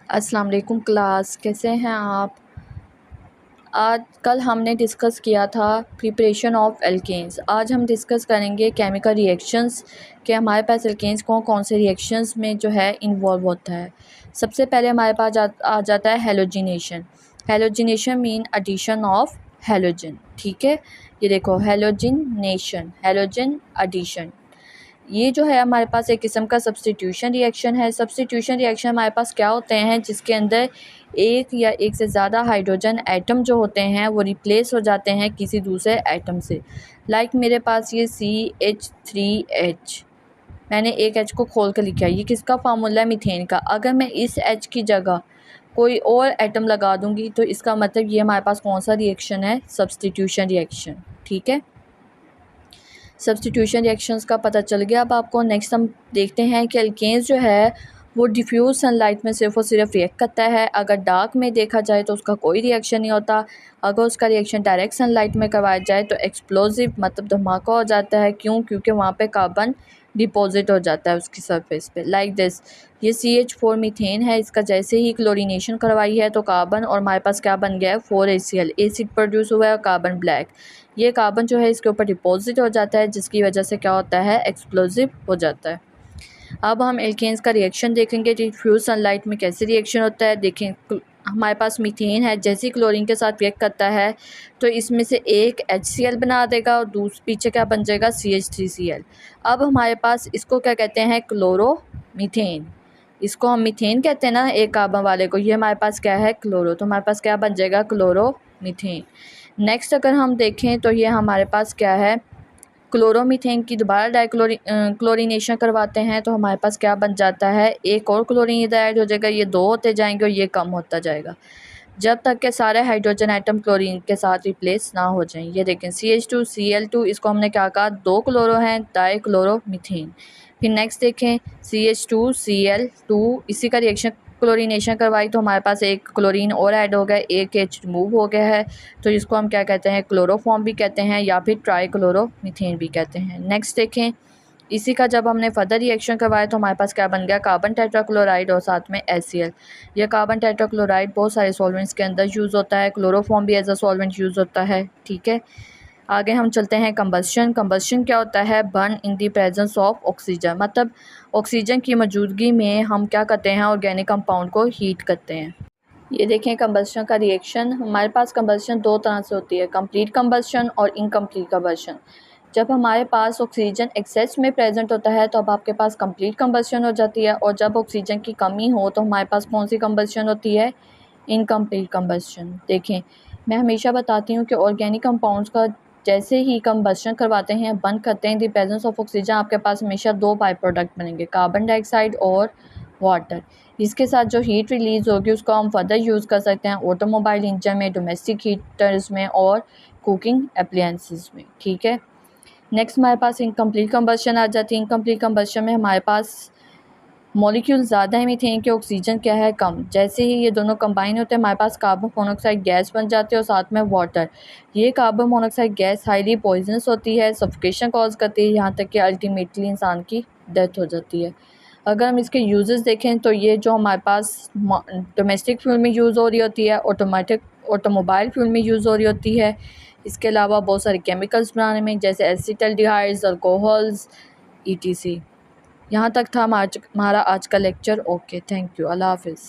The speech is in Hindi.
अस्सलाम वालेकुम क्लास, कैसे हैं आप। आज कल हमने डिस्कस किया था प्रिपरेशन ऑफ एल्केन्स। आज हम डिस्कस करेंगे केमिकल रिएक्शंस कि हमारे पास एल्केन्स कौन कौन से रिएक्शंस में जो है इन्वॉल्व होता है। सबसे पहले हमारे पास आ जाता है halogenation. Halogenation mean addition of halogen. ठीक है, ये देखो हेलोजिनेशन, हेलोजन एडिशन। ये जो है हमारे पास एक किस्म का सब्स्टिट्यूशन रिएक्शन है। सब्स्टिट्यूशन रिएक्शन हमारे पास क्या होते हैं, जिसके अंदर एक या एक से ज़्यादा हाइड्रोजन एटम जो होते हैं वो रिप्लेस हो जाते हैं किसी दूसरे एटम से। लाइक मेरे पास ये CH3H, मैंने एक H को खोल कर लिखा है। ये किसका फार्मूला है? मीथेन का। अगर मैं इस H की जगह कोई और एटम लगा दूंगी तो इसका मतलब ये हमारे पास कौन सा रिएक्शन है? Substitution reaction. ठीक है, सब्स्टिट्यूशन रिएक्शंस का पता चल गया अब आपको। नेक्स्ट हम देखते हैं कि एल्केन्स जो है वो डिफ्यूज़ सनलाइट में सिर्फ़ और सिर्फ रिएक्ट करता है। अगर डार्क में देखा जाए तो उसका कोई रिएक्शन नहीं होता। अगर उसका रिएक्शन डायरेक्ट सनलाइट में करवाया जाए तो एक्सप्लोजिव मतलब धमाका हो जाता है। क्यों? क्योंकि वहाँ पे कार्बन डिपॉजिट हो जाता है उसकी सरफेस पे। लाइक दिस, ये CH4 मीथेन है। इसका जैसे ही क्लोरीनेशन करवाई है तो कार्बन और हमारे पास क्या बन गया है? 4HCl, एसिड प्रोड्यूस हुआ है और कार्बन ब्लैक। ये कार्बन जो है इसके ऊपर डिपॉजिट हो जाता है, जिसकी वजह से क्या होता है? एक्सप्लोजिव हो जाता है। अब हम एल्केन्स का रिएक्शन देखेंगे डिफ्यूज सनलाइट में कैसे रिएक्शन होता है। देखें, हमारे पास मीथेन है, जैसे ही क्लोरीन के साथ रिएक्ट करता है तो इसमें से एक HCl बना देगा और पीछे क्या बन जाएगा? CH3Cl। अब हमारे पास इसको क्या कहते हैं? क्लोरोमीथेन। इसको हम मीथेन कहते हैं ना एक कार्बन वाले को। ये हमारे पास क्या है? क्लोरो। तो हमारे पास क्या बन जाएगा? क्लोरोमीथेन। नेक्स्ट अगर हम देखें तो ये हमारे पास क्या है? क्लोरोमीथेन की दोबारा क्लोरीनेशन करवाते हैं तो हमारे पास क्या बन जाता है? एक और क्लोरीन इधर ऐड हो जाएगा। ये 2 होते जाएंगे और ये कम होता जाएगा जब तक के सारे हाइड्रोजन एटम क्लोरीन के साथ रिप्लेस ना हो जाएं। ये देखें CH2Cl2, इसको हमने क्या कहा? 2 क्लोरो हैं, डाइक्लोरोमीथेन। फिर नेक्स्ट देखें CH2Cl2, इसी का रिएक्शन क्लोरीनेशन करवाई तो हमारे पास एक क्लोरीन और ऐड हो गया, एक H रिमूव हो गया है। तो इसको हम क्या कहते हैं? क्लोरोफॉर्म भी कहते हैं या फिर ट्राइक्लोरोमीथेन भी कहते हैं। नेक्स्ट देखें, इसी का जब हमने फर्दर रिएक्शन करवाया तो हमारे पास क्या बन गया? कार्बन टेट्राक्लोराइड और साथ में HCl। यह कार्बन टेट्राक्लोराइड बहुत सारे सॉल्वेंट्स के अंदर यूज़ होता है। क्लोरोफॉर्म भी एज अ सॉल्वेंट यूज़ होता है। ठीक है, आगे हम चलते हैं कंबस्शन। कंबस्शन क्या होता है? Burn in the presence of oxygen, मतलब ऑक्सीजन की मौजूदगी में हम क्या करते हैं? ऑर्गेनिक कंपाउंड को हीट करते हैं। ये देखें कंबस्शन का रिएक्शन। हमारे पास कंबस्शन 2 तरह से होती है, कंप्लीट कंबस्शन और इनकम्प्लीट कंबस्शन। जब हमारे पास ऑक्सीजन एक्सेस में प्रेजेंट होता है तो अब आपके पास कंप्लीट कंबस्शन हो जाती है, और जब ऑक्सीजन की कमी हो तो हमारे पास कौन सी कंबस्शन होती है? Incomplete combustion. देखें, मैं हमेशा बताती हूँ कि ऑर्गेनिक कंपाउंड्स का जैसे ही कंबस्शन करवाते हैं, बंद करते हैं in the presence of oxygen, आपके पास हमेशा 2 बाई प्रोडक्ट बनेंगे, कार्बन डाइऑक्साइड और वाटर। इसके साथ जो हीट रिलीज़ होगी उसको हम फर्दर यूज़ कर सकते हैं ऑटोमोबाइल इंजन में, डोमेस्टिक हीटर्स में और कुकिंग एप्लायंसेस में। ठीक है, नेक्स्ट हमारे पास इनकम्प्लीट कंबस्शन आ जाती है। इनकम्प्लीट कंबस्शन में हमारे पास मॉलिक्यूल ज़्यादा है मीथेन के, ऑक्सीजन क्या है? कम। जैसे ही ये दोनों कंबाइन होते हैं हमारे पास कार्बन मोनोऑक्साइड गैस बन जाती है और साथ में वाटर। ये carbon monoxide gas highly poisonous होती है, सफोकेशन कॉज करती है, यहाँ तक कि अल्टीमेटली इंसान की डेथ हो जाती है। अगर हम इसके यूजेस देखें तो ये जो हमारे पास डोमेस्टिक फ्यूल में यूज़ हो रही होती है, ऑटोमोबाइल फ्यूल में यूज़ हो रही होती है। इसके अलावा बहुत सारे केमिकल्स बनाने में, जैसे एसिटल्डिहाइड्स, अल्कोहल्स, ETC। यहाँ तक था हमारा आज का लेक्चर। ओके, थैंक यू, अल्लाह हाफिज़।